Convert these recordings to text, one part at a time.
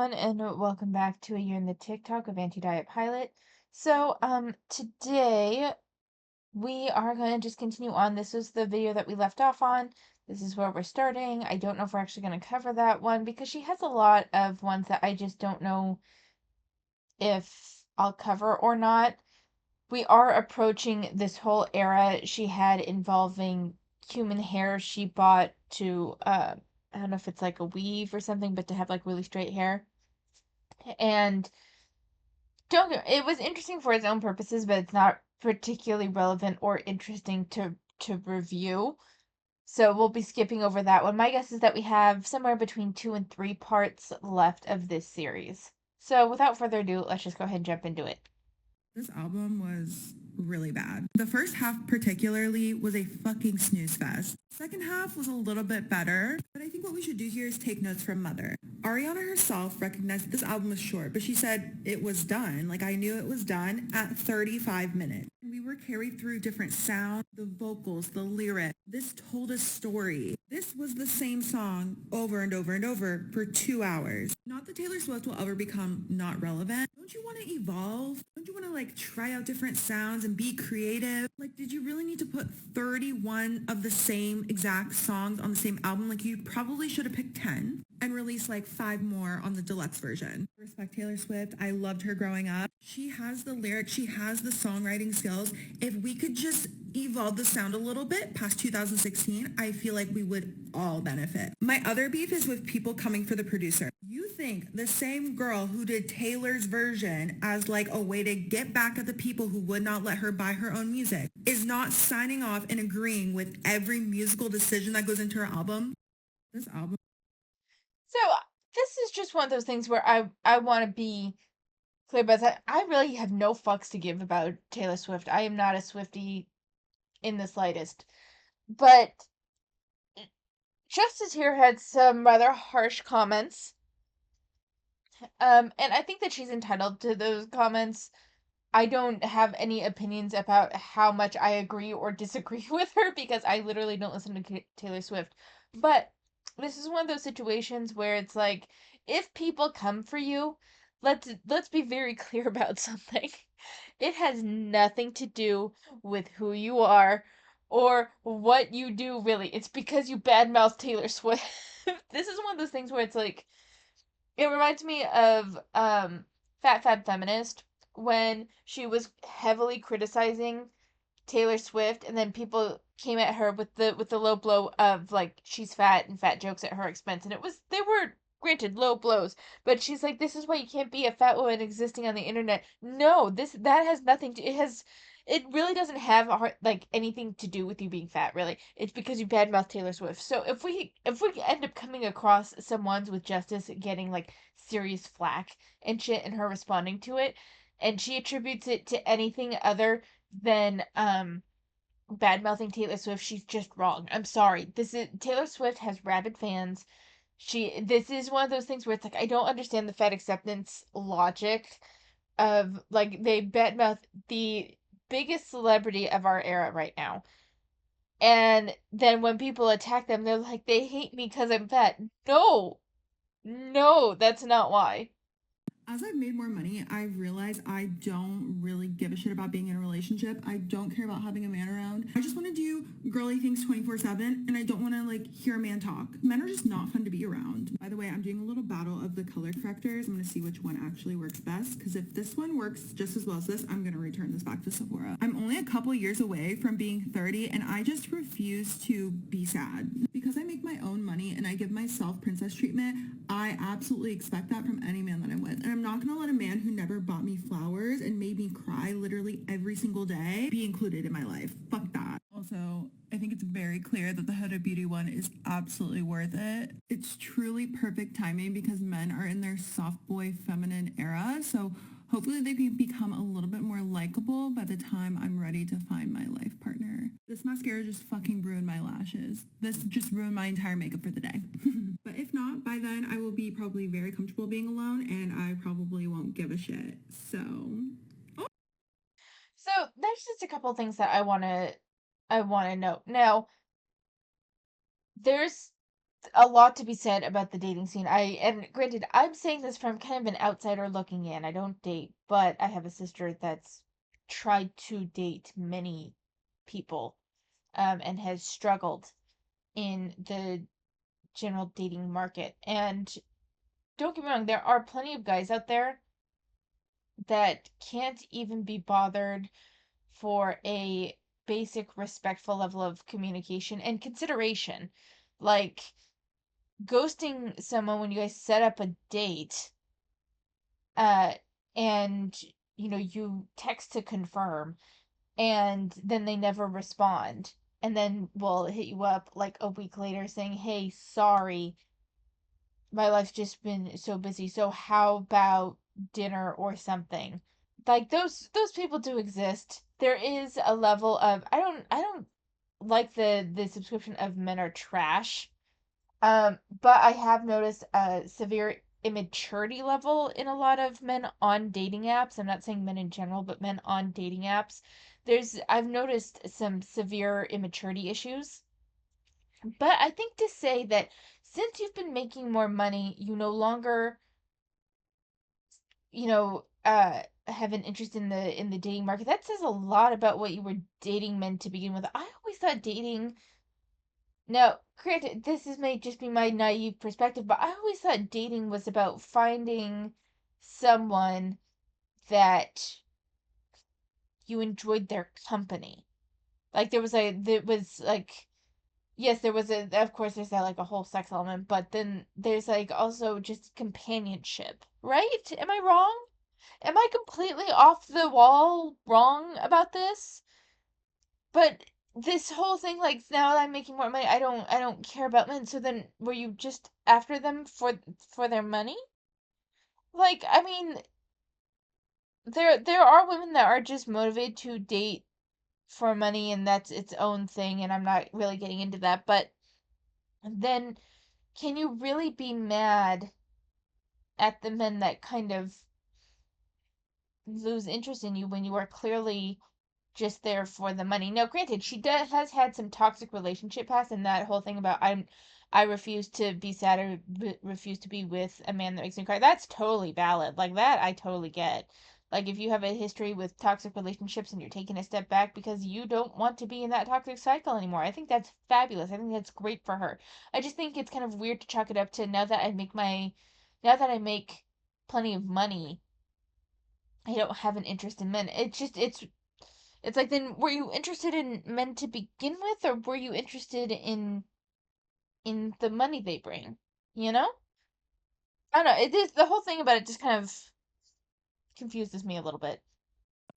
everyone, and welcome back to a year in the TikTok of Anti-Diet Pilot. Today we are going to just continue on. This was the video that we left off on. This is where we're starting. I don't know if we're actually going to cover that one because she has a lot of ones that I just don't know if I'll cover or not. We are approaching this whole era she had involving human hair she bought to, I don't know if it's like a weave or something, but to have like really straight hair. And it was interesting for its own purposes, but it's not particularly relevant or interesting to review. So we'll be skipping over that one. My guess is that we have somewhere between 2 and 3 parts left of this series. So without further ado, let's just go ahead and jump into it. This album was really bad. The first half particularly was a fucking snooze fest. Second half was a little bit better, but I think what we should do here is take notes from Mother. Ariana herself recognized that this album was short, but she said it was done. Like, I knew it was done at 35 minutes. We were carried through different sounds, the vocals, the lyrics. This told a story. This was the same song over and over and over for 2 hours. Not that Taylor Swift will ever become not relevant. Don't you want to evolve? Don't you want to try out different sounds and be creative? Did you really need to put 31 of the same exact songs on the same album? You probably should have picked 10 and released 5 more on the deluxe version. I respect Taylor Swift. I loved her growing up. She has the lyrics. She has the songwriting skills. If we could just evolve the sound a little bit past 2016, I feel like we would all benefit. My other beef is with people coming for the producer. You think the same girl who did Taylor's version as a way to get back at the people who would not let her buy her own music is not signing off and agreeing with every musical decision that goes into her album? This album. So this is just one of those things where I want to be clear about that. I really have no fucks to give about Taylor Swift. I am not a Swiftie in the slightest. But Justice here had some rather harsh comments. And I think that she's entitled to those comments. I don't have any opinions about how much I agree or disagree with her because I literally don't listen to Taylor Swift. But this is one of those situations where it's like, if people come for you, let's be very clear about something. It has nothing to do with who you are or what you do, really. It's because you badmouth Taylor Swift. This is one of those things where it's like, it reminds me of Fat Fab Feminist when she was heavily criticizing Taylor Swift, and then people came at her with the low blow of she's fat and fat jokes at her expense, and they were granted low blows, but she's like, this is why you can't be a fat woman existing on the internet. No, that has nothing to it really doesn't have anything to do with you being fat, really. It's because you badmouth Taylor Swift. So if we end up coming across some ones with Justice getting serious flack and shit and her responding to it, and she attributes it to anything other than bad mouthing Taylor Swift, she's just wrong. I'm sorry. This is Taylor Swift has rabid fans. This is one of those things where it's like, I don't understand the fan acceptance logic of they badmouth the biggest celebrity of our era right now. And then when people attack them, they're like, they hate me because I'm fat. No. No, that's not why. As I've made more money, I realize I don't really give a shit about being in a relationship. I don't care about having a man around. I just want to do girly things 24/7, and I don't want to hear a man talk. Men are just not fun to be around. By the way, I'm doing a little battle of the color correctors. I'm going to see which one actually works best, because if this one works just as well as this, I'm going to return this back to Sephora. I'm only a couple years away from being 30, and I just refuse to be sad. Because I make my own money and I give myself princess treatment, I absolutely expect that from any man that I'm with. And I'm not going to let a man who never bought me flowers and made me cry literally every single day be included in my life. Fuck that. Also, I think it's very clear that the Huda Beauty one is absolutely worth it. It's truly perfect timing because men are in their soft boy feminine era. So hopefully they can become a little bit more likable by the time I'm ready to find my life partner. This mascara just fucking ruined my lashes. This just ruined my entire makeup for the day. But if not, by then I will be probably very comfortable being alone and I probably won't give a shit. So So there's just a couple things that I wanna note. Now, there's a lot to be said about the dating scene. And granted, I'm saying this from kind of an outsider looking in. I don't date, but I have a sister that's tried to date many people, and has struggled in the general dating market. And don't get me wrong, there are plenty of guys out there that can't even be bothered for a basic respectful level of communication and consideration. Like ghosting someone when you guys set up a date, uh and you text to confirm, and then they never respond, and then will hit you up like a week later saying, "Hey, sorry, my life's just been so busy, so how about dinner or something?" Like those people do exist. There is a level of, I don't like the subscription of men are trash. But I have noticed a severe immaturity level in a lot of men on dating apps. I'm not saying men in general, but men on dating apps. I've noticed some severe immaturity issues. But I think to say that since you've been making more money, you no longer, have an interest in the dating market. That says a lot about what you were dating men to begin with. I always thought dating Now, granted, may just be my naive perspective, but I always thought dating was about finding someone that you enjoyed their company. Like there was like, yes, there was of course there's that like a whole sex element, but then there's like also just companionship, right? Am I wrong? Am I completely off the wall wrong about this? But this whole thing, like now that I'm making more money, I don't care about men. So then were you just after them for their money? Like, I mean, there are women that are just motivated to date for money, and that's its own thing, and I'm not really getting into that. But then can you really be mad at the men that kind of lose interest in you when you are clearly just there for the money? Now, granted, has had some toxic relationship past, and that whole thing about I refuse to be sad or refuse to be with a man that makes me cry. That's totally valid. Like that, I totally get. Like if you have a history with toxic relationships and you're taking a step back because you don't want to be in that toxic cycle anymore, I think that's fabulous. I think that's great for her. I just think it's kind of weird to chalk it up to now that I make plenty of money, I don't have an interest in men. It's like, then were you interested in men to begin with, or were you interested in the money they bring? You know? I don't know. It is the whole thing about it just kind of confuses me a little bit.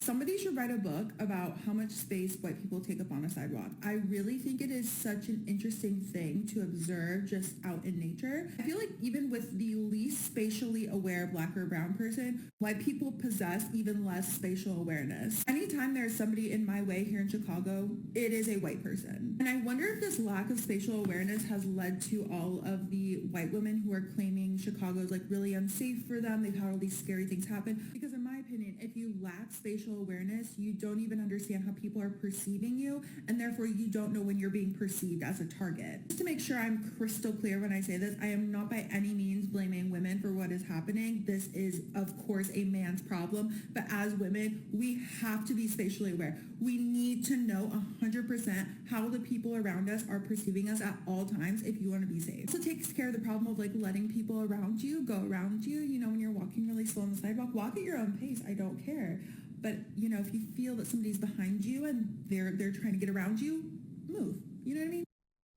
Somebody should write a book about how much space white people take up on a sidewalk. I really think it is such an interesting thing to observe just out in nature. I feel like even with the least spatially aware black or brown person, white people possess even less spatial awareness. Anytime there's somebody in my way here in Chicago, it is a white person. And I wonder if this lack of spatial awareness has led to all of the white women who are claiming Chicago's like really unsafe for them. They've had all these scary things happen. Because in my opinion, if you lack spatial awareness, you don't even understand how people are perceiving you, and therefore you don't know when you're being perceived as a target. Just to make sure I'm crystal clear when I say this, I am not by any means blaming women for what is happening. This is, of course, a man's problem, but as women, we have to be spatially aware. We need to know 100% how the people around us are perceiving us at all times if you want to be safe. It also takes care of the problem of like letting people around you go around you. You know, when you're walking really slow on the sidewalk, walk at your own pace. I don't care. But, you know, if you feel that somebody's behind you and they're trying to get around you, move. You know what I mean?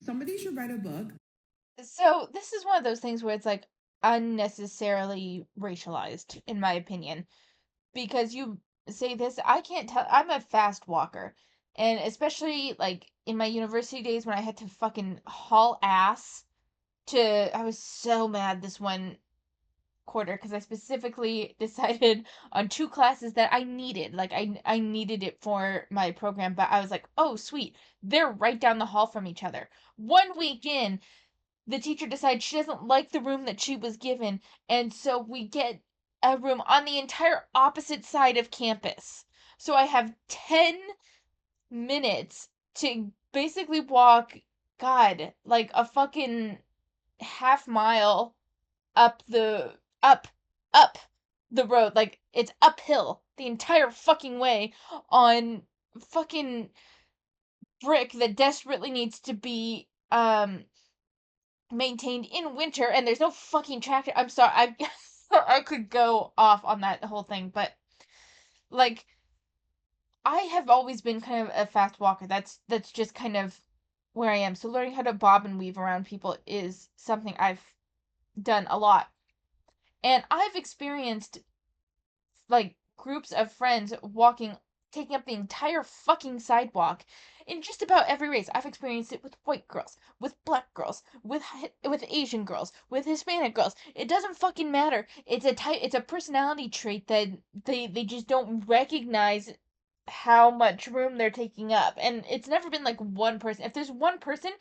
Somebody should write a book. So this is one of those things where it's like unnecessarily racialized, in my opinion, because you say this, I can't tell. I'm a fast walker, and especially like in my university days when I had to fucking haul ass I was so mad this one quarter because I specifically decided on two classes that I needed. Like I needed it for my program, but I was like, "Oh, sweet. They're right down the hall from each other." 1 week in, the teacher decides she doesn't like the room that she was given, and so we get a room on the entire opposite side of campus. So I have 10 minutes to basically walk, God, like a fucking half mile up the up up the road. Like it's uphill the entire fucking way on fucking brick that desperately needs to be maintained in winter, and there's no fucking tractor. I'm sorry. I could go off on that whole thing, but like I have always been kind of a fast walker. That's just kind of where I am. So learning how to bob and weave around people is something I've done a lot. And I've experienced like groups of friends walking taking up the entire fucking sidewalk in just about every race. I've experienced it with white girls, with black girls, with Asian girls, with Hispanic girls. It doesn't fucking matter. It's a personality trait that they just don't recognize how much room they're taking up. And it's never been like one person. If there's one person,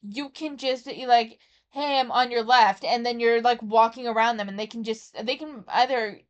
you can just be like, hey, I'm on your left, and then you're like walking around them, and they can either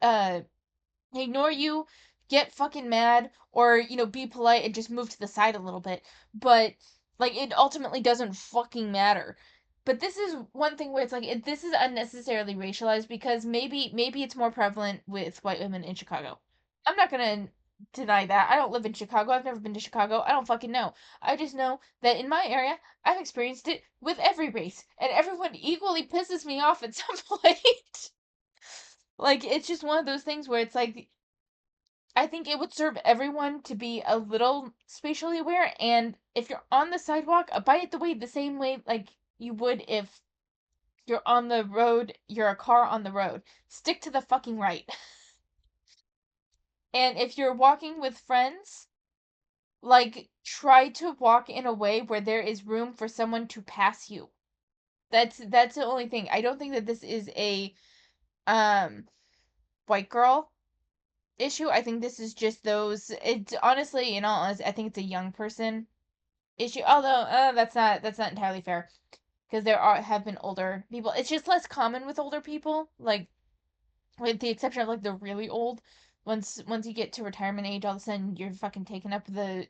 ignore you, get fucking mad, or, be polite and just move to the side a little bit. But, like, it ultimately doesn't fucking matter. But this is one thing where it's like, this is unnecessarily racialized because maybe it's more prevalent with white women in Chicago. I'm not gonna deny that. I don't live in Chicago. I've never been to Chicago. I don't fucking know. I just know that in my area, I've experienced it with every race, and everyone equally pisses me off at some point. Like, it's just one of those things where it's like, I think it would serve everyone to be a little spatially aware, and if you're on the sidewalk, abide the way the same way like you would if you're on the road, you're a car on the road. Stick to the fucking right. And if you're walking with friends, like try to walk in a way where there is room for someone to pass you. That's the only thing. I don't think that this is a um white girl issue. I think this is just those. It's honestly, in all honesty, I think it's a young person issue. Although that's not entirely fair because there are have been older people. It's just less common with older people. Like with the exception of like the really old. Once you get to retirement age, all of a sudden you're fucking taking up the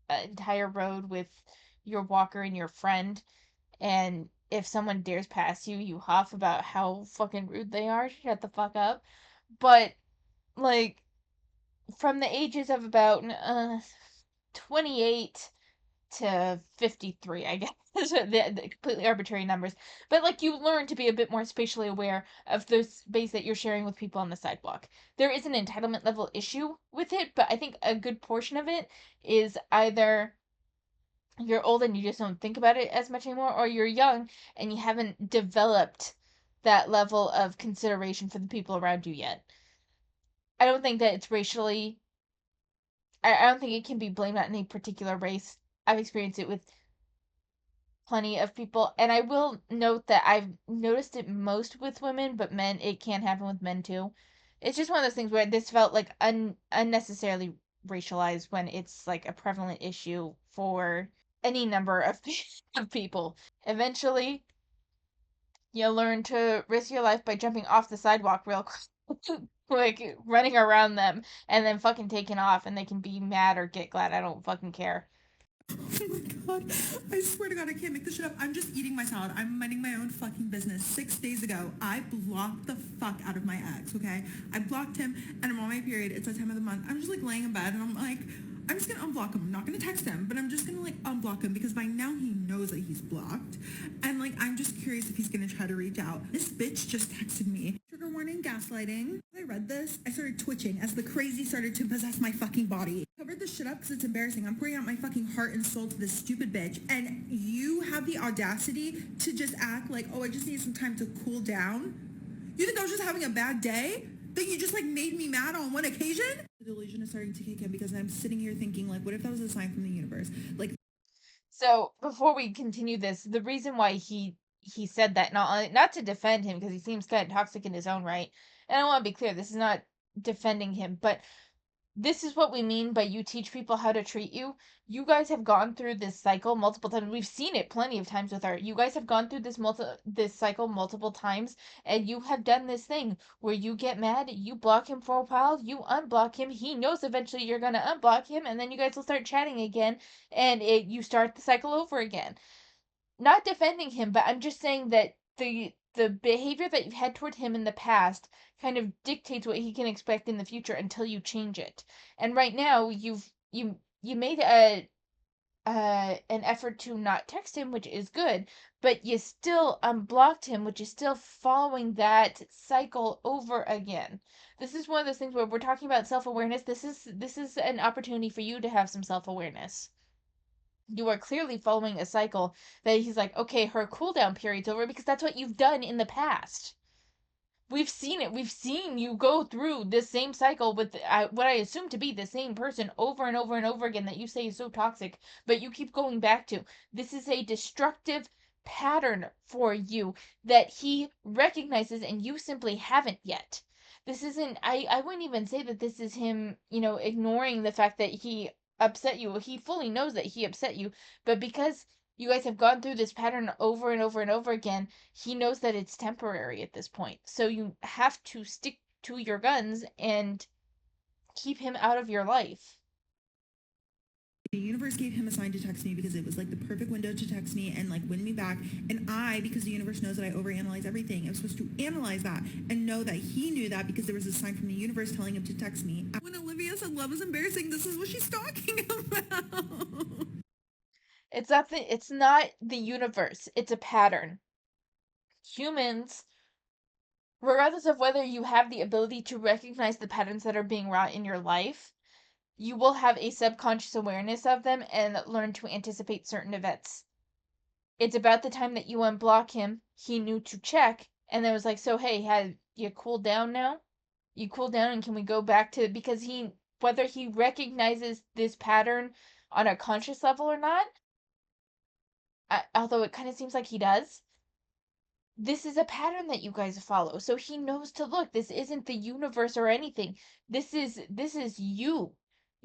entire road with your walker and your friend. And if someone dares pass you, you huff about how fucking rude they are. Shut the fuck up. But like from the ages of about 28 to 53, I guess. The completely arbitrary numbers. But like you learn to be a bit more spatially aware of the space that you're sharing with people on the sidewalk. There is an entitlement level issue with it, but I think a good portion of it is either you're old and you just don't think about it as much anymore, or you're young and you haven't developed that level of consideration for the people around you yet. I don't think that it's racially I don't think it can be blamed on any particular race. I've experienced it with plenty of people, and I will note that I've noticed it most with women, but men, it can happen with men too. It's just one of those things where this felt like unnecessarily racialized when it's like a prevalent issue for any number of, of people. Eventually, you learn to risk your life by jumping off the sidewalk real quick, like running around them and then fucking taking off, and they can be mad or get glad. I don't fucking care. Oh my god. I swear to god, I can't make this shit up. I'm just eating my salad. I'm minding my own fucking business. 6 days ago, I blocked the fuck out of my ex, okay? I blocked him and I'm on my period. It's that time of the month. I'm just like laying in bed and I'm like, I'm just gonna unblock him. I'm not gonna text him, but I'm just gonna like unblock him because by now he knows that he's blocked. And like, I'm just curious if he's gonna try to reach out. This bitch just texted me. Trigger warning, gaslighting. I read this, I started twitching as the crazy started to possess my fucking body. I covered this shit up because it's embarrassing. I'm pouring out my fucking heart and soul to this stupid bitch. And you have the audacity to just act like, oh, I just need some time to cool down. You think I was just having a bad day? That you just like made me mad on one occasion? The delusion is starting to kick in because I'm sitting here thinking like, what if that was a sign from the universe? Like, So before we continue this, the reason why he said that, not to defend him because he seems kind of toxic in his own right, and I want to be clear, this is not defending him, but this is what we mean by you teach people how to treat you. You guys have gone through this cycle multiple times. We've seen it plenty of times with art. You guys have gone through this cycle multiple times, and you have done this thing where you get mad, you block him for a while, you unblock him. He knows eventually you're gonna unblock him, and then you guys will start chatting again, and you start the cycle over again. not defending him, but I'm just saying that the behavior that you've had toward him in the past kind of dictates what he can expect in the future until you change it. And right now you made a an effort to not text him, which is good, but you still unblocked him, which is still following that cycle over again. This is one of those things where we're talking about self-awareness. This is an opportunity for you to have some self-awareness. You are clearly following a cycle that he's like, okay, her cooldown period's over because that's what you've done in the past. We've seen it. We've seen you go through this same cycle with what I assume to be the same person over and over and over again that you say is so toxic, but you keep going back to. This is a destructive pattern for you that he recognizes and you simply haven't yet. This isn't, I wouldn't even say that this is him, ignoring the fact that he upset you. He fully knows that he upset you, but because you guys have gone through this pattern over and over and over again, he knows that it's temporary at this point. So you have to stick to your guns and keep him out of your life. The universe gave him a sign to text me because it was like the perfect window to text me and like win me back. And I, because the universe knows that I overanalyze everything, I'm supposed to analyze that and know that he knew that because there was a sign from the universe telling him to text me. When Olivia said love is embarrassing, this is what she's talking about. It's not the universe. It's a pattern. Humans, regardless of whether you have the ability to recognize the patterns that are being wrought in your life, you will have a subconscious awareness of them and learn to anticipate certain events. It's about the time that you unblock him, he knew to check, and then was like, so hey, have you cooled down now? You cool down and can we go back to, because whether he recognizes this pattern on a conscious level or not, although it kind of seems like he does, this is a pattern that you guys follow. So he knows to look. This isn't the universe or anything. This is you.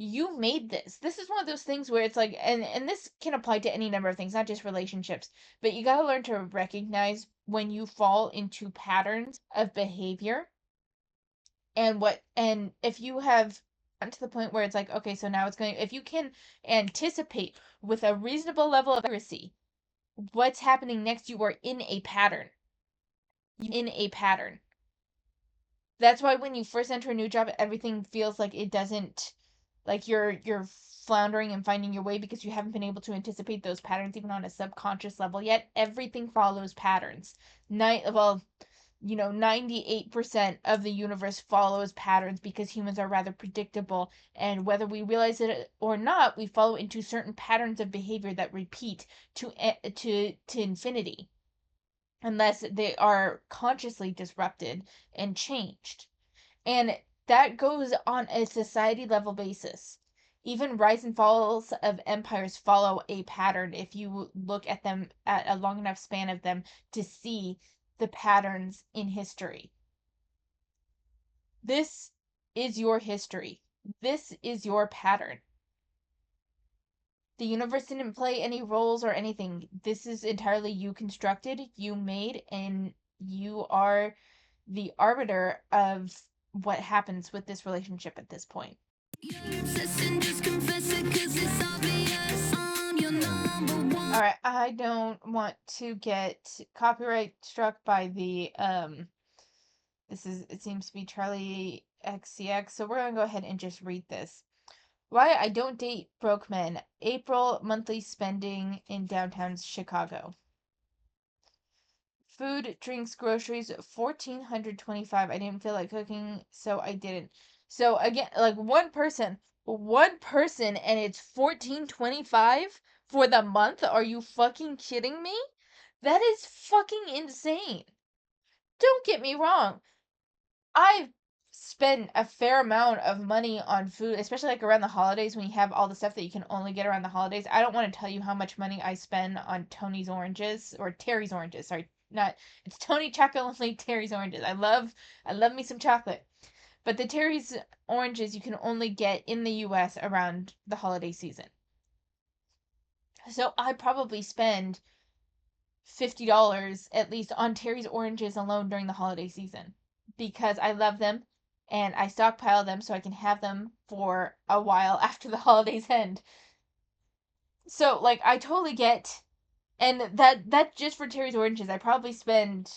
You made this. This is one of those things where it's like, and this can apply to any number of things, not just relationships, but you got to learn to recognize when you fall into patterns of behavior, and if you have gotten to the point where it's like, okay, so now it's going, if you can anticipate with a reasonable level of accuracy what's happening next, you are in a pattern. In a pattern. That's why when you first enter a new job, everything feels like it doesn't, like you're floundering and finding your way because you haven't been able to anticipate those patterns even on a subconscious level yet. Everything follows patterns. 98% of the universe follows patterns because humans are rather predictable, and whether we realize it or not, we follow into certain patterns of behavior that repeat to infinity unless they are consciously disrupted and changed. And that goes on a society level basis. Even rise and falls of empires follow a pattern if you look at them at a long enough span of them to see the patterns in history. This is your history. This is your pattern. The universe didn't play any roles or anything. This is entirely you constructed, you made, and you are the arbiter of what happens with this relationship at this point. Alright, I don't want to get copyright struck by the it seems to be Charlie XCX, so we're gonna go ahead and just read this. Why I don't date broke men. April monthly spending in downtown Chicago. Food, drinks, groceries, 1,425. I didn't feel like cooking, so I didn't. So again, like one person, and it's 1,425 for the month? Are you fucking kidding me? That is fucking insane. Don't get me wrong. I've spent a fair amount of money on food, especially like around the holidays when you have all the stuff that you can only get around the holidays. I don't want to tell you how much money I spend on Tony's oranges or Terry's oranges. Sorry, not it's Tony chocolate only Terry's oranges. I love me some chocolate. But the Terry's oranges you can only get in the US around the holiday season. So I probably spend $50 at least on Terry's oranges alone during the holiday season because I love them and I stockpile them so I can have them for a while after the holidays end. So, like, I totally get And that just for Terry's Oranges, I probably spend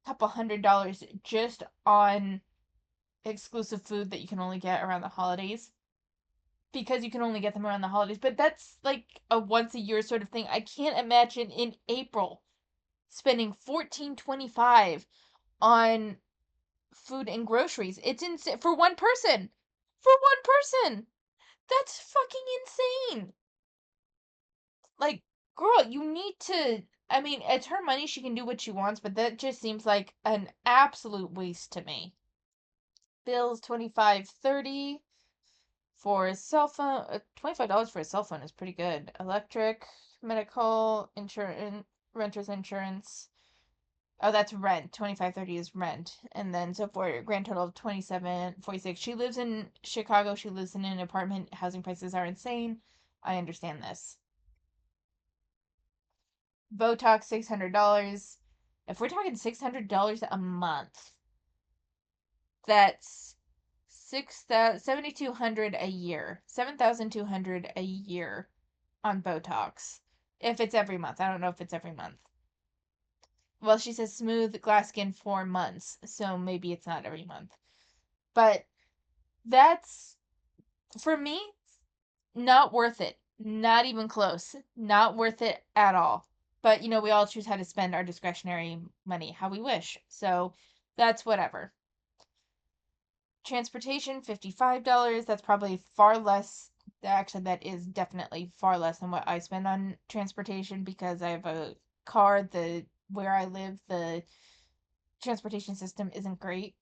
a couple $100 just on exclusive food that you can only get around the holidays, because you can only get them around the holidays. But that's like a once a year sort of thing. I can't imagine in April spending 14.25 on food and groceries. It's insane for one person. For one person. That's fucking insane. Like, girl, you need to. I mean, it's her money. She can do what she wants, but that just seems like an absolute waste to me. Bills 25.30 for a cell phone. $25 for a cell phone is pretty good. Electric, medical, insurance, renter's insurance. Oh, that's rent. 25.30 is rent. And then so for a grand total of 27.46. She lives in Chicago. She lives in an apartment. Housing prices are insane. I understand this. Botox $600. If we're talking $600 a month, that's 7,200 a year. 7,200 a year on Botox. If it's every month. I don't know if it's every month. Well, she says smooth glass skin 4 months, so maybe it's not every month. But that's, for me, not worth it. Not even close. Not worth it at all. But, we all choose how to spend our discretionary money how we wish. So that's whatever. Transportation, $55. That's probably far less. Actually, that is definitely far less than what I spend on transportation because I have a car. Where I live, the transportation system isn't great.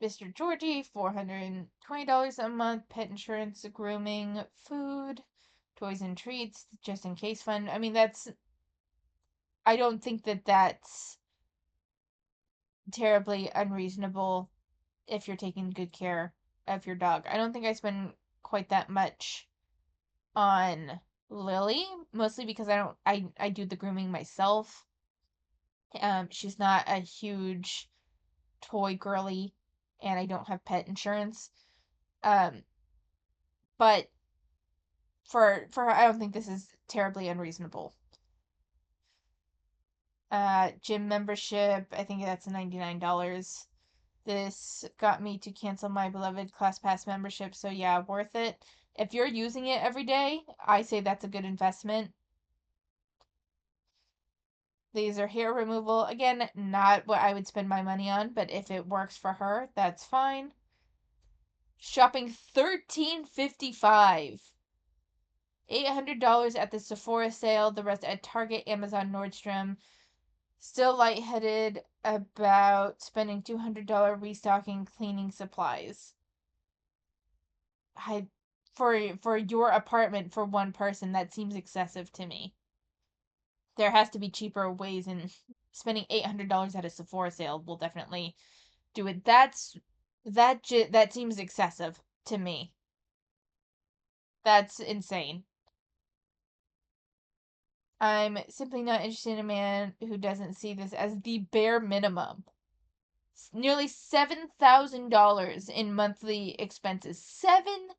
Mr. Georgie, $420 a month, pet insurance, grooming, food, toys and treats, just in case fund. I mean, I don't think that that's terribly unreasonable if you're taking good care of your dog. I don't think I spend quite that much on Lily, mostly because I do the grooming myself. She's not a huge toy girly, and I don't have pet insurance. Um, but for her, I don't think this is terribly unreasonable. Gym membership, I think that's $99. This got me to cancel my beloved ClassPass membership, so yeah, worth it. If you're using it every day, I say that's a good investment. Laser hair removal, again, not what I would spend my money on, but if it works for her, that's fine. Shopping $13.55. $800 at the Sephora sale, the rest at Target, Amazon, Nordstrom. Still lightheaded about spending $200 restocking cleaning supplies. I for your apartment for one person, that seems excessive to me. There has to be cheaper ways, and spending $800 at a Sephora sale will definitely do it. That seems excessive to me. That's insane. I'm simply not interested in a man who doesn't see this as the bare minimum. Nearly $7,000 in monthly expenses. $7,000.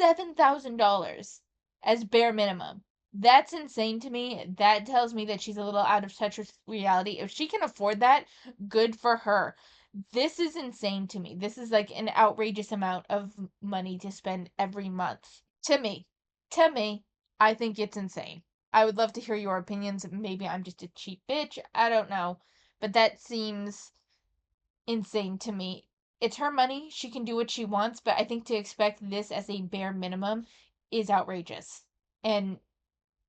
$7,000 as bare minimum. That's insane to me. That tells me that she's a little out of touch with reality. If she can afford that, good for her. This is insane to me. This is like an outrageous amount of money to spend every month. To me. To me, I think it's insane. I would love to hear your opinions. Maybe I'm just a cheap bitch. I don't know. But that seems insane to me. It's her money. She can do what she wants, but I think to expect this as a bare minimum is outrageous and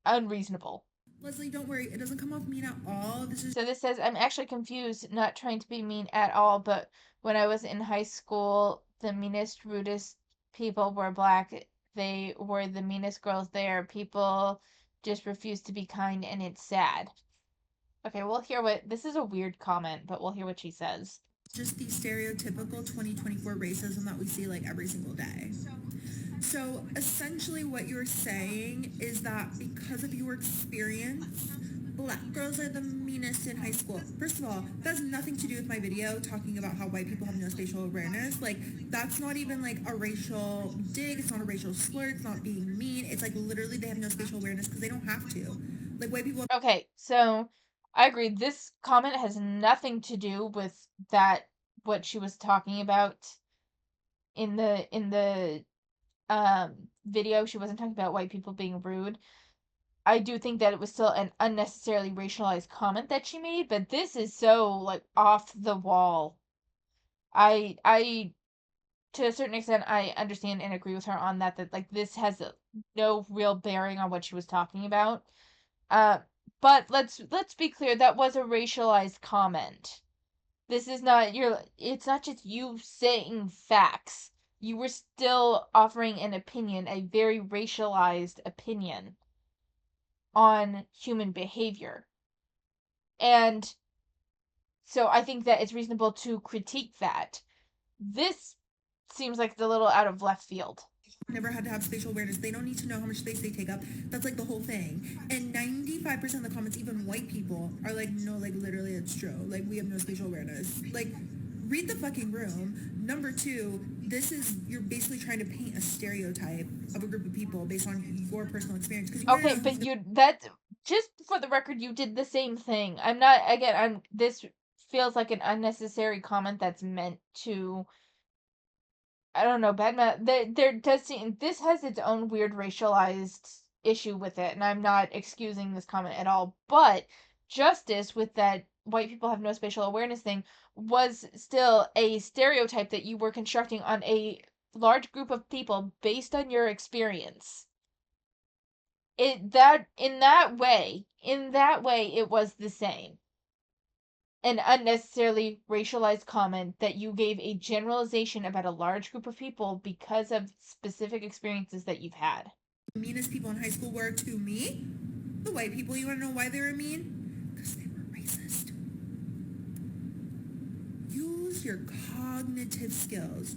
unreasonable. Leslie, don't worry. It doesn't come off mean at all. This is So this says, I'm actually confused, not trying to be mean at all, but when I was in high school, the meanest, rudest people were black. They were the meanest girls there. People just refuse to be kind, and it's sad. Okay, we'll hear what. This is a weird comment, but we'll hear what she says. just the stereotypical 2024 racism that we see like every single day. So essentially what you're saying is that because of your experience black girls are the meanest in high school. First of all, that has nothing to do with my video talking about how white people have no spatial awareness. Like, that's not even like a racial dig. It's not a racial slur. It's not being mean. It's like literally they have no spatial awareness because they don't have to. Like, white people. Okay, so I agree. This comment has nothing to do with that what she was talking about in the video. She wasn't talking about white people being rude. I do think that it was still an unnecessarily racialized comment that she made, but this is so like off the wall. I to a certain extent I understand and agree with her on that like this has no real bearing on what she was talking about. Uh but let's be clear, that was a racialized comment. This is not your it's not just you saying facts. You were still offering an opinion, a very racialized opinion on human behavior. And so I think that it's reasonable to critique that. This seems like it's a little out of left field. Never had to have spatial awareness. They don't need to know how much space they take up. That's like the whole thing. And 95% of the comments, even white people, are like, no, like literally it's true. Like we have no spatial awareness. Like, read the fucking room. Number two, this is, you're basically trying to paint a stereotype of a group of people based on your personal experience. Because you want to Okay, know but who's you that just for the record, you did the same thing. I'm not again, I'm this feels like an unnecessary comment that's meant to I don't know, Batman. There does seem this has its own weird racialized issue with it, and I'm not excusing this comment at all. But justice with that white people have no spatial awareness thing was still a stereotype that you were constructing on a large group of people based on your experience. In that way, it was the same an unnecessarily racialized comment that you gave a generalization about a large group of people because of specific experiences that you've had. the meanest people in high school were to me? The white people. You want to know why they were mean? Because they were racist. Use your cognitive skills.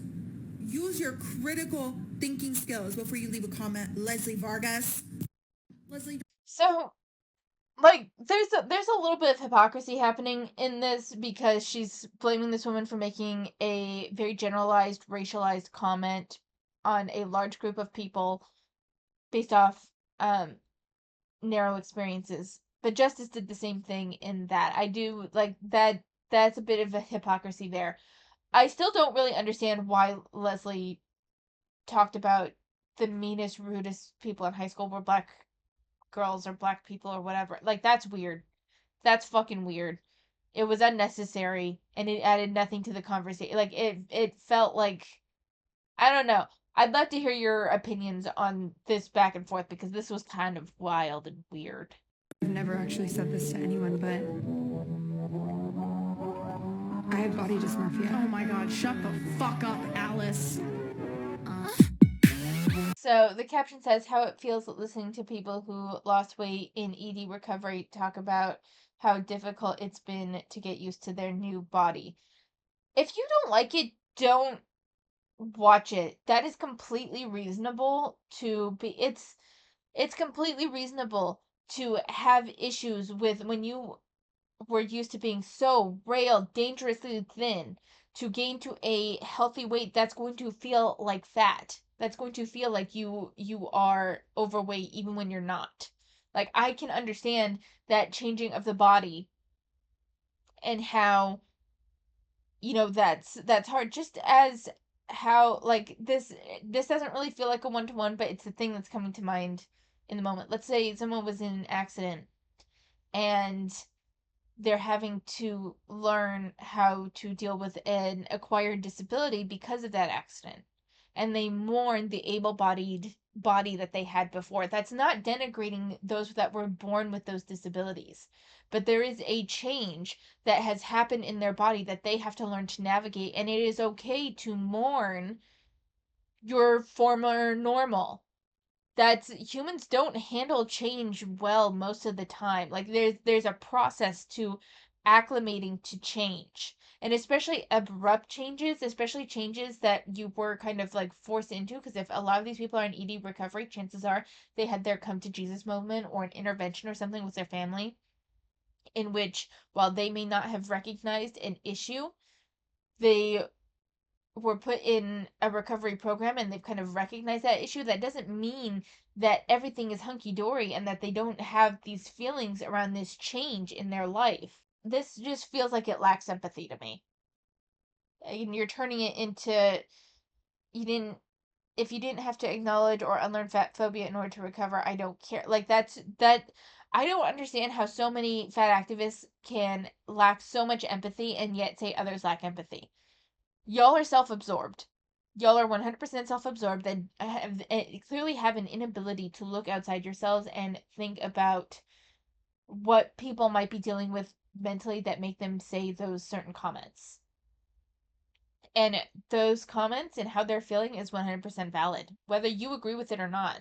Use your critical thinking skills before you leave a comment. Leslie Vargas. Leslie. So, like, there's a little bit of hypocrisy happening in this because she's blaming this woman for making a very generalized, racialized comment on a large group of people based off um narrow experiences. But Justice did the same thing in that. I do like that that's a bit of a hypocrisy there. I still don't really understand why Leslie talked about the meanest, rudest people in high school were black girls or black people or whatever. Like that's weird. That's fucking weird. It was unnecessary and it added nothing to the conversation. Like it felt like I don't know. I'd love to hear your opinions on this back and forth because this was kind of wild and weird. I've never actually said this to anyone, but I have body dysmorphia. Oh my god, shut the fuck up, Alice. So the caption says how it feels listening to people who lost weight in ED recovery talk about how difficult it's been to get used to their new body. If you don't like it, don't watch it. That is completely reasonable to be it's completely reasonable to have issues with when you were used to being so rail, dangerously thin, to gain to a healthy weight that's going to feel like fat. That's going to feel like you are overweight even when you're not. Like I can understand that changing of the body and how that's hard just as how like this doesn't really feel like a one-to-one, but it's the thing that's coming to mind in the moment. Let's say someone was in an accident and they're having to learn how to deal with an acquired disability because of that accident. And they mourn the able bodied body that they had before. That's not denigrating those that were born with those disabilities. But there is a change that has happened in their body that they have to learn to navigate. And it is okay to mourn your former normal. That's humans don't handle change well most of the time. Like there's a process to acclimating to change. And especially abrupt changes, especially changes that you were kind of like forced into, because if a lot of these people are in ED recovery, chances are they had their come to Jesus moment or an intervention or something with their family. in which, while they may not have recognized an issue, they were put in a recovery program and they've kind of recognized that issue. That doesn't mean that everything is hunky-dory and that they don't have these feelings around this change in their life. This just feels like it lacks empathy to me. And you're turning it into, you didn't, if you didn't have to acknowledge or unlearn fat phobia in order to recover, I don't care. Like, I don't understand how so many fat activists can lack so much empathy and yet say others lack empathy. Y'all are self-absorbed. Y'all are 100% self-absorbed and clearly have an inability to look outside yourselves and think about what people might be dealing with mentally that make them say those certain comments. And those comments and how they're feeling is 100% valid, whether you agree with it or not.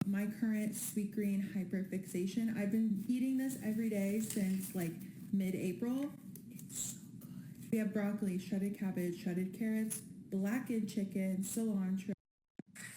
My current sweet green hyperfixation, I've been eating this every day since like mid-April. It's so good. We have broccoli, shredded cabbage, shredded carrots, blackened chicken, cilantro.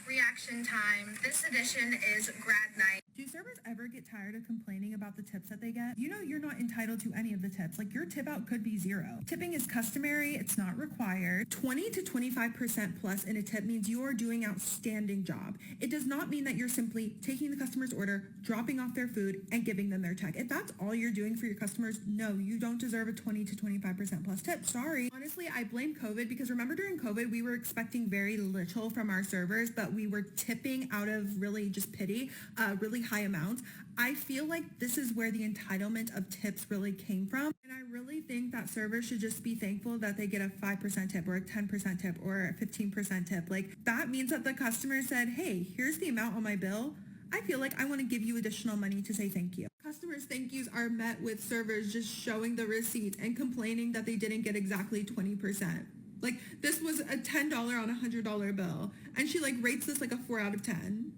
Reaction time. This edition is grad night. Do servers ever get tired of complaining about the tips that they get? You know you're not entitled to any of the tips. Like, your tip out could be 0. Tipping is customary. It's not required. 20 to 25% plus in a tip means you are doing outstanding job. It does not mean that you're simply taking the customer's order, dropping off their food, and giving them their check. If that's all you're doing for your customers, no, you don't deserve a 20 to 25% plus tip. Sorry. Honestly, I blame COVID because remember during COVID, we were expecting very little from our servers, but we were tipping out of really just pity, really high amounts. I feel like this is where the entitlement of tips really came from. And I really think that servers should just be thankful that they get a 5% tip or a 10% tip or a 15% tip. Like, that means that the customer said, hey, here's the amount on my bill. I feel like I want to give you additional money to say thank you. Customers' thank yous are met with servers just showing the receipt and complaining that they didn't get exactly 20%. Like, this was a $10 on a $100 bill, and she like rates this like a 4 out of 10.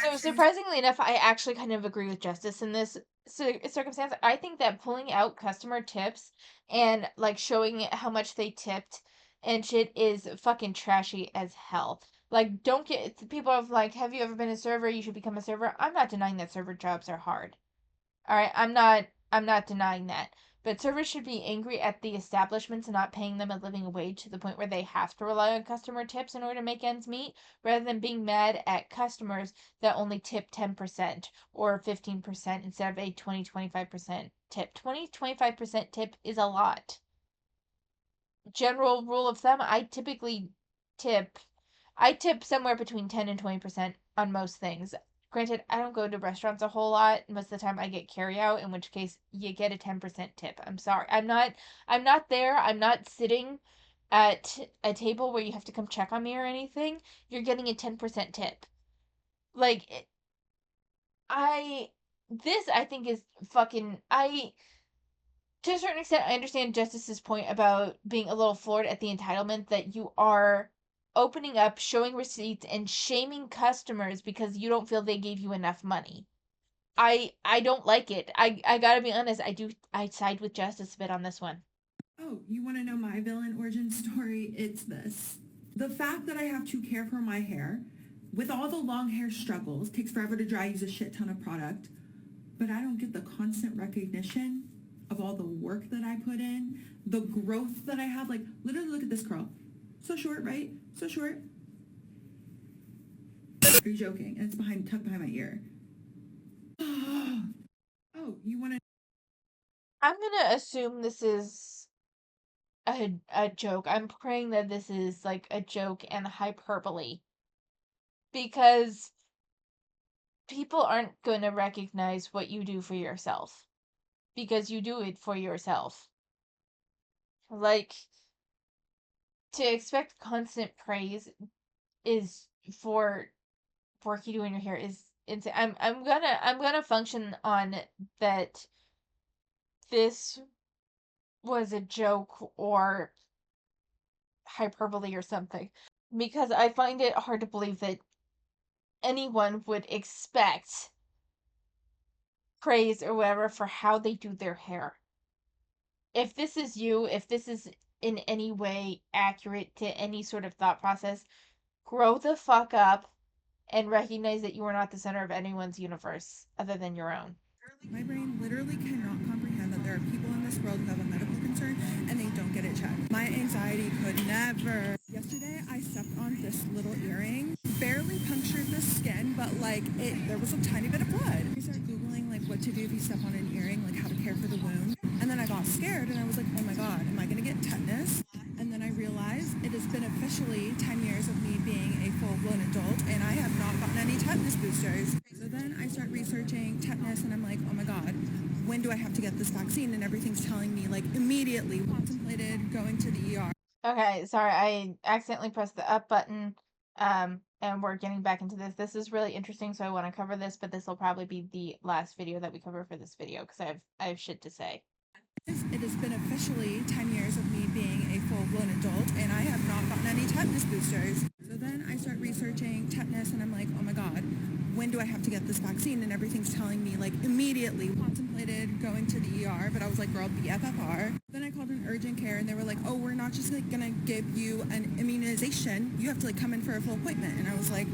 So surprisingly enough, I actually kind of agree with Justice in this circumstance. I think that pulling out customer tips and like showing how much they tipped and shit is fucking trashy as hell. Like, don't get people are like, have you ever been a server? You should become a server. I'm not denying that server jobs are hard. All right, I'm not denying that. But servers should be angry at the establishments not paying them a living wage to the point where they have to rely on customer tips in order to make ends meet, rather than being mad at customers that only tip 10% or 15% instead of a 20-25% tip. 20-25% tip is a lot. General rule of thumb, tip I tip somewhere between 10 and 20% on most things. Granted, I don't go to restaurants a whole lot. Most of the time I get carry out, in which case you get a 10% tip. I'm sorry. I'm not there. I'm not sitting at a table where you have to come check on me or anything. You're getting a 10% tip. Like, I this I think is fucking I to a certain extent, I understand Justice's point about being a little floored at the entitlement that you are opening up, showing receipts, and shaming customers because you don't feel they gave you enough money. I don't like it. I gotta be honest. I side with Justice a bit on this one. Oh, you want to know my villain origin story? It's this. The fact that I have to care for my hair, with all the long hair struggles, takes forever to dry, use a shit ton of product, but I don't get the constant recognition of all the work that I put in, the growth that I have. Like, literally look at this curl. So short, right? So short. Are you joking? And it's tucked behind my ear. Oh, you want to I'm gonna assume this is a joke. I'm praying that this is like a joke and hyperbole because people aren't gonna recognize what you do for yourself because you do it for yourself. Like, to expect constant praise is for work you do in your hair is insane. I'm gonna function on that this was a joke or hyperbole or something because I find it hard to believe that anyone would expect praise or whatever for how they do their hair. If this is you, if this is in any way accurate to any sort of thought process, grow the fuck up and recognize that you are not the center of anyone's universe other than your own. My brain literally cannot comprehend that there are people in this world who have a medical concern and they don't get it checked. My anxiety could never. Yesterday, I stepped on this little earring, barely punctured the skin, but like there was a tiny bit of blood. I started Googling like what to do if you step on an earring, like how to care for the wound. And then I got scared and I was like, oh my God, am I gonna get tetanus? And then I realized it has been officially 10 years of me being a full-blown adult and I have not gotten any tetanus boosters. So then I start researching tetanus and I'm like, oh my God, when do I have to get this vaccine? And everything's telling me like immediately. Contemplated going to the ER. Okay, sorry, I accidentally pressed the up button. And we're getting back into this. This is really interesting, so I want to cover this, but this will probably be the last video that we cover for this video because I have shit to say. It has been officially 10 years of me being a full-blown adult and I have not gotten any tetanus boosters. So then I start researching tetanus and I'm like, oh my God, when do I have to get this vaccine? And everything's telling me like immediately. Contemplated going to the ER, but I was like, girl, BFFR. Then I called an urgent care and they were like, oh, we're not just like gonna give you an immunization. You have to like come in for a full appointment. And I was like,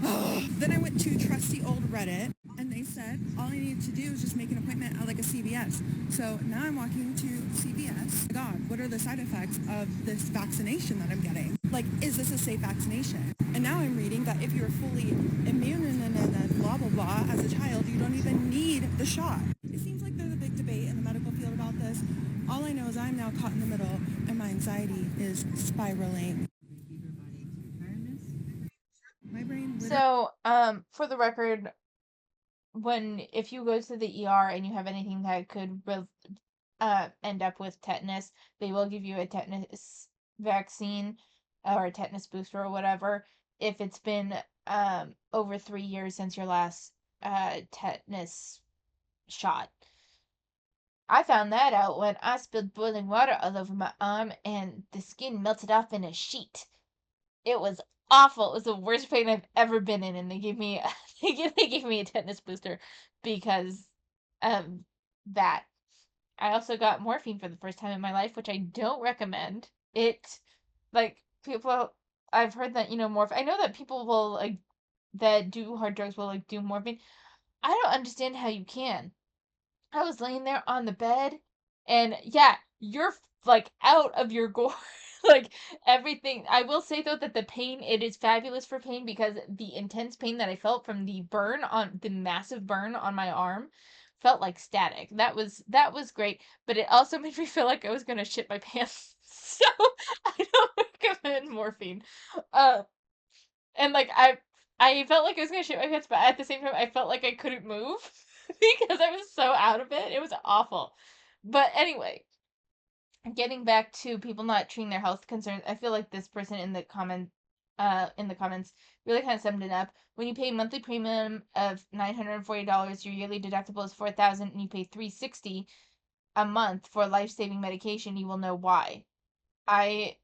oh. Then I went to trusty old Reddit and they said all I needed to do is just make an appointment at like a CVS. So now I'm walking to CVS. God, what are the side effects of this vaccination that I'm getting? Like, is this a safe vaccination? And now I'm reading that if you're fully immune and blah, blah, blah, as a child, you don't even need the shot. It seems like there's a big debate in the medical field about this. All I know is I'm now caught in the middle and my anxiety is spiraling. My brain So, for the record, if you go to the ER and you have anything that could end up with tetanus, they will give you a tetanus vaccine or a tetanus booster or whatever if it's been over 3 years since your last tetanus shot. I found that out when I spilled boiling water all over my arm and the skin melted off in a sheet. It was awful. It was the worst pain I've ever been in, and they gave me they gave me a tetanus booster because of that. I also got morphine for the first time in my life, which I don't recommend. Like people, I've heard that I know that people will like that do hard drugs will like do morphine. I don't understand how you can. I was laying there on the bed, and yeah, you're like out of your gore. Like everything. I will say though that the pain, it is fabulous for pain because the intense pain that I felt from the massive burn on my arm felt like static. That was great, but it also made me feel like I was gonna shit my pants. So I don't recommend morphine. Uh, and like I felt like I was gonna shit my pants, but at the same time I felt like I couldn't move because I was so out of it. It was awful. But anyway, getting back to people not treating their health concerns, I feel like this person in the comments really kind of summed it up. When you pay a monthly premium of $940, your yearly deductible is $4,000, and you pay $360 a month for life-saving medication, you will know why. I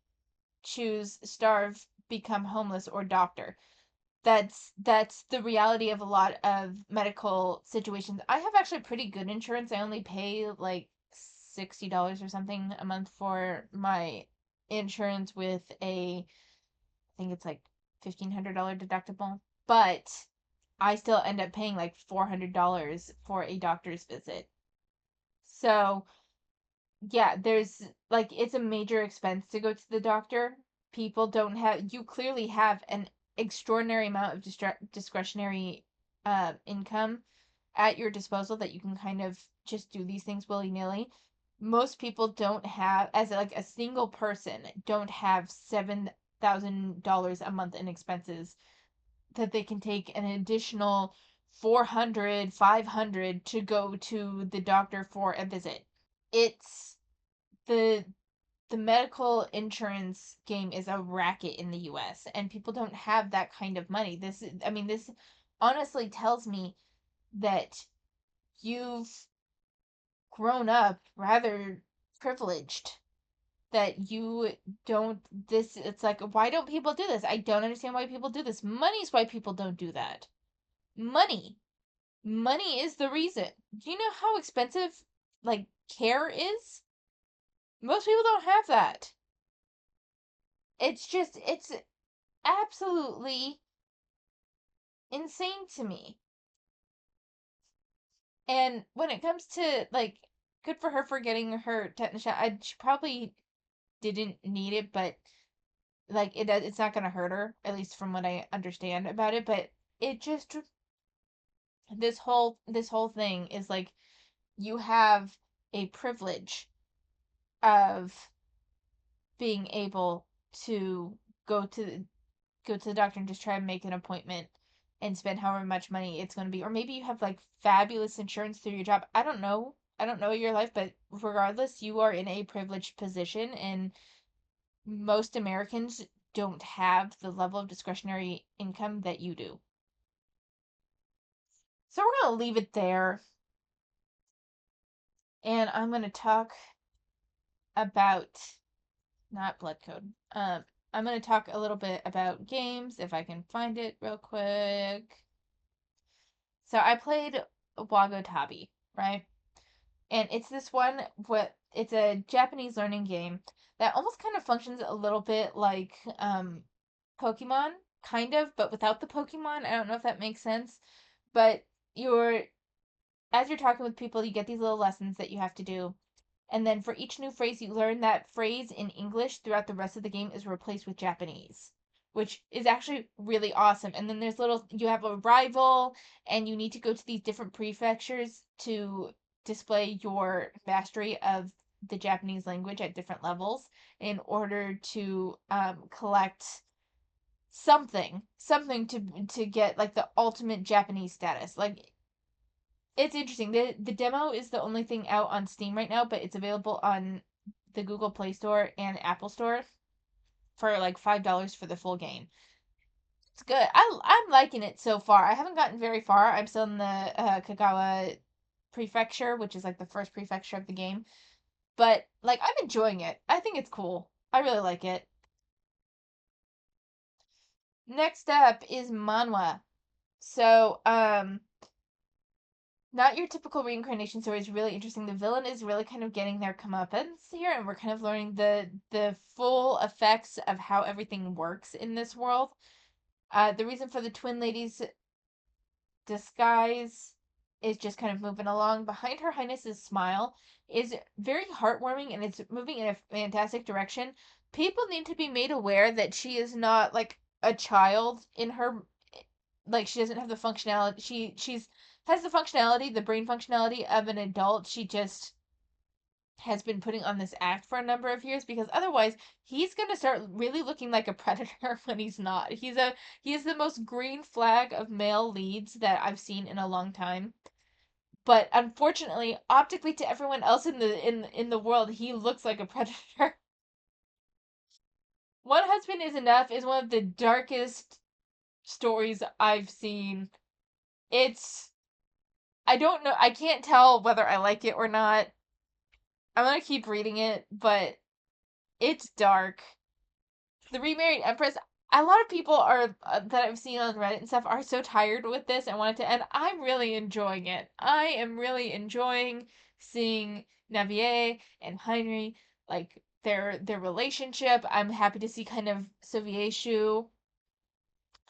choose starve, become homeless, or doctor. That's the reality of a lot of medical situations. I have actually pretty good insurance. I only pay like $60 or something a month for my insurance with I think it's like $1,500 deductible. But I still end up paying like $400 for a doctor's visit. So yeah, there's like it's a major expense to go to the doctor. People don't have You clearly have an extraordinary amount of discretionary income at your disposal that you can kind of just do these things willy-nilly. Most people don't have, as like a single person, don't have $7,000 a month in expenses that they can take an additional 400, 500 to go to the doctor for a visit. It's the the medical insurance game is a racket in the US, and people don't have that kind of money. This honestly tells me that you've grown up rather privileged, that you don't this it's like, why don't people do this? I don't understand why people do this. Money's why people don't do that. Money. Money is the reason. Do you know how expensive like care is? Most people don't have that. It's absolutely insane to me. And when it comes to like, good for her for getting her tetanus shot. She probably didn't need it, but like it's not gonna hurt her, at least from what I understand about it. But it just this whole thing is like you have a privilege of being able to go to go to the doctor and just try and make an appointment and spend however much money it's going to be, or maybe you have like fabulous insurance through your job. I don't know your life, but regardless, you are in a privileged position, and most Americans don't have the level of discretionary income that you do. So we're going to leave it there, and I'm going to talk about not blood code. I'm going to talk a little bit about games if I can find it real quick. So I played Wagotabi, right? And it's this one what it's a Japanese learning game that almost kind of functions a little bit like Pokemon, kind of, but without the Pokemon. I don't know if that makes sense. But you're as you're talking with people, you get these little lessons that you have to do. And then for each new phrase you learn, that phrase in English throughout the rest of the game is replaced with Japanese, which is actually really awesome. And then you have a rival, and you need to go to these different prefectures to display your mastery of the Japanese language at different levels in order to collect something to get like the ultimate Japanese status. Like it's interesting. The demo is the only thing out on Steam right now, but it's available on the Google Play Store and Apple Store for like $5 for the full game. It's good. I'm liking it so far. I haven't gotten very far. I'm still in the Kagawa prefecture, which is like the first prefecture of the game. But like I'm enjoying it. I think it's cool. I really like it. Next up is manhwa. So, not your typical reincarnation story is really interesting. The villain is really kind of getting their comeuppance here, and we're kind of learning the full effects of how everything works in this world. The reason for the twin ladies' disguise is just kind of moving along. Behind Her Highness's smile is very heartwarming, and it's moving in a fantastic direction. People need to be made aware that she is not like a child in her, like she doesn't have the functionality. She's has the functionality, the brain functionality of an adult. She just has been putting on this act for a number of years, because otherwise he's going to start really looking like a predator when he's not. He is the most green flag of male leads that I've seen in a long time. But unfortunately, optically to everyone else in the world, he looks like a predator. One Husband is Enough is one of the darkest stories I've seen. It's I don't know. I can't tell whether I like it or not. I'm gonna keep reading it, but it's dark. The Remarried Empress. A lot of people are that I've seen on Reddit and stuff are so tired with this and want it to end. I'm really enjoying it. I am really enjoying seeing Navier and Henry, like their relationship. I'm happy to see kind of Shu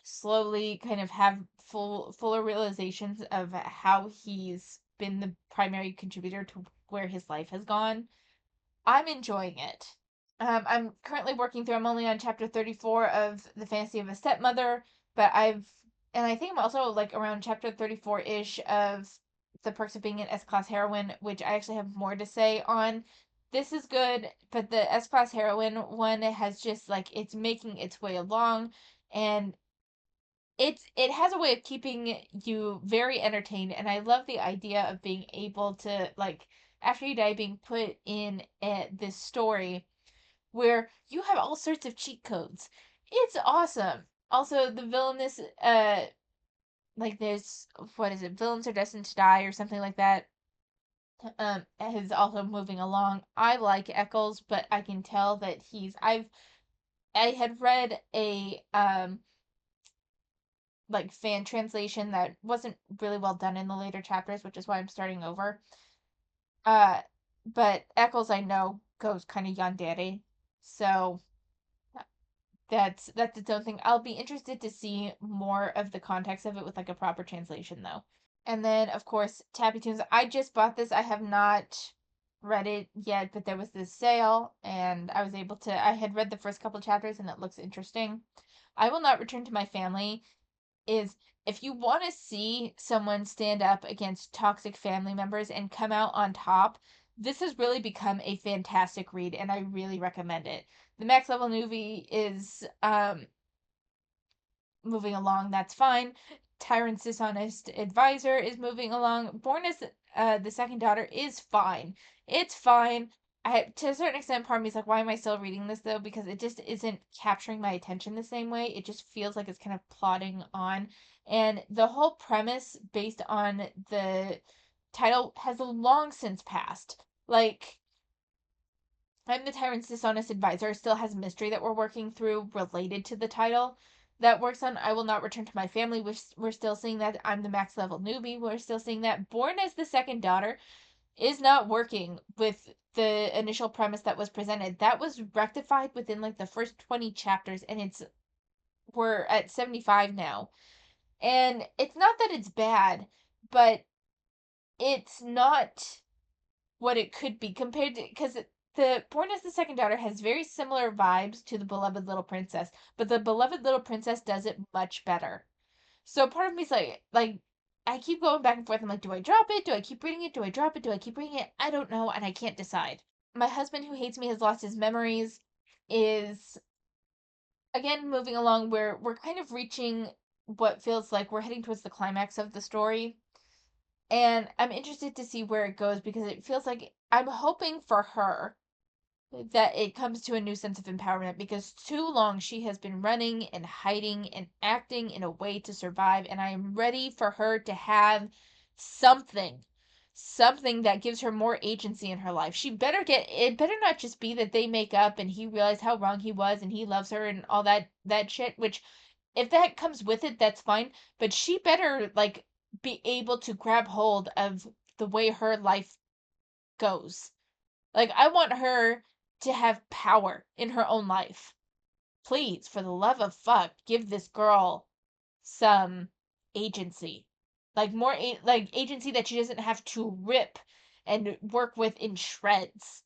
slowly kind of have fuller realizations of how he's been the primary contributor to where his life has gone. I'm enjoying it. I'm currently working through. I'm only on chapter 34 of The Fantasy of a Stepmother, but I think I'm also like around chapter 34 ish of The Perks of Being an S Class Heroine, which I actually have more to say on. This is good, but the S Class Heroine one has just like it's making its way along, and it has a way of keeping you very entertained, and I love the idea of being able to like after you die being put in this story where you have all sorts of cheat codes. It's awesome. Also, the villainous like there's what is it? Villains are destined to die or something like that. Is also moving along. I like Eccles, but I can tell that I had read a like fan translation that wasn't really well done in the later chapters, which is why I'm starting over. Uh, but Eccles I know goes kind of yandere, so that's its own thing. I'll be interested to see more of the context of it with like a proper translation though. And then, of course, Tappy Tunes. I just bought this. I have not read it yet, but there was this sale, and I was able to. I had read the first couple chapters, and it looks interesting. I Will Not Return to My Family is if you want to see someone stand up against toxic family members and come out on top, this has really become a fantastic read, and I really recommend it. The Max Level movie is moving along, that's fine. Tyrant's Dishonest Advisor is moving along. Born as the Second Daughter is fine. It's fine. To a certain extent, part of me is like, why am I still reading this though? Because it just isn't capturing my attention the same way. It just feels like it's kind of plodding on. And the whole premise based on the title has long since passed. Like, I'm the Tyrant's Dishonest Advisor still has mystery that we're working through related to the title. That works on I Will Not Return to My Family. We're still seeing that. I'm the Max Level Newbie. We're still seeing that. Born as the Second Daughter is not working with the initial premise that was presented. That was rectified within like the first 20 chapters, and we're at 75 now. And it's not that it's bad, but it's not what it could be compared to, because the Born as the Second Daughter has very similar vibes to the Beloved Little Princess, but the Beloved Little Princess does it much better. So part of me is like I keep going back and forth. I'm like, do I drop it? Do I keep reading it? Do I drop it? Do I keep reading it? I don't know, and I can't decide. My Husband Who Hates Me Has Lost His Memories is again moving along where we're kind of reaching what feels like we're heading towards the climax of the story. And I'm interested to see where it goes because it feels like I'm hoping for her that it comes to a new sense of empowerment because too long she has been running and hiding and acting in a way to survive, and I am ready for her to have something something that gives her more agency in her life. She better get it better not just be that they make up and he realized how wrong he was and he loves her and all that shit, which if that comes with it, that's fine, but she better like be able to grab hold of the way her life goes. Like, I want her to have power in her own life. Please, for the love of fuck, give this girl some agency. Like, like, agency that she doesn't have to rip and work with in shreds.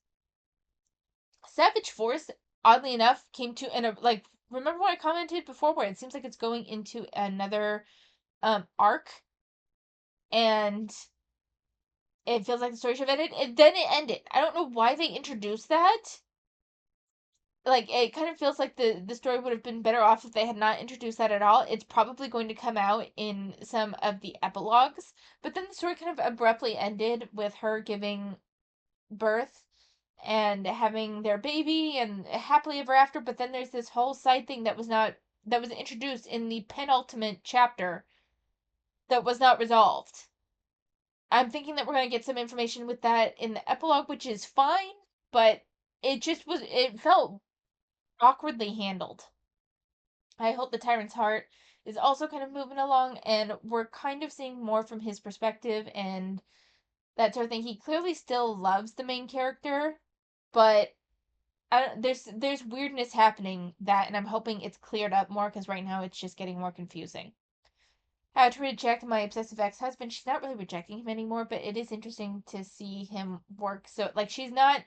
Savage Force, oddly enough, came to, like, remember what I commented before where it seems like it's going into another, arc? And it feels like the story should have ended. Then it ended. I don't know why they introduced that. Like it kind of feels like the story would have been better off if they had not introduced that at all. It's probably going to come out in some of the epilogues, but then the story kind of abruptly ended with her giving birth and having their baby and happily ever after, but then there's this whole side thing that was introduced in the penultimate chapter that was not resolved. I'm thinking that we're going to get some information with that in the epilogue, which is fine, but it felt awkwardly handled. I hope the Tyrant's Heart is also kind of moving along and we're kind of seeing more from his perspective and that sort of thing. He clearly still loves the main character, but there's weirdness happening that, and I'm hoping it's cleared up more because right now it's just getting more confusing. How to reject my obsessive ex-husband. She's not really rejecting him anymore, but it is interesting to see him work. So like she's not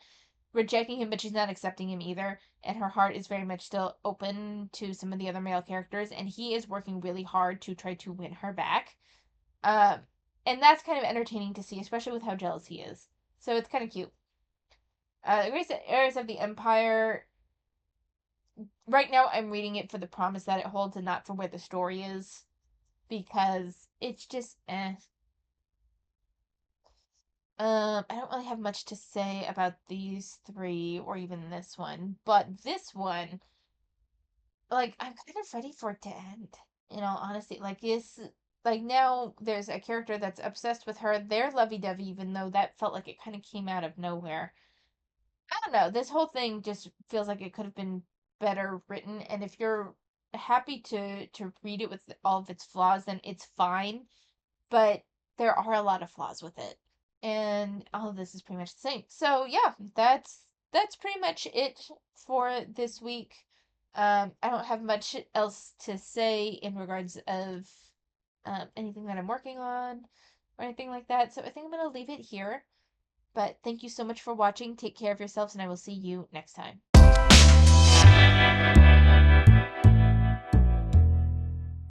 rejecting him, but she's not accepting him either. And her heart is very much still open to some of the other male characters, and he is working really hard to try to win her back. Um, and that's kind of entertaining to see, especially with how jealous he is. So it's kind of cute. The Great Heirs of the Empire. Right now, I'm reading it for the promise that it holds, and not for where the story is, because it's just eh. I don't really have much to say about these three or even this one, but this one, like, I'm kind of ready for it to end. In all honesty, like, like now there's a character that's obsessed with her. They're lovey-dovey, even though that felt like it kind of came out of nowhere. I don't know. This whole thing just feels like it could have been better written, and if you're happy to read it with all of its flaws, then it's fine. But there are a lot of flaws with it. And all of this is pretty much the same. So yeah, that's pretty much it for this week. I don't have much else to say in regards of anything that I'm working on. or anything like that. So I think I'm going to leave it here. But thank you so much for watching. Take care of yourselves, and I will see you next time.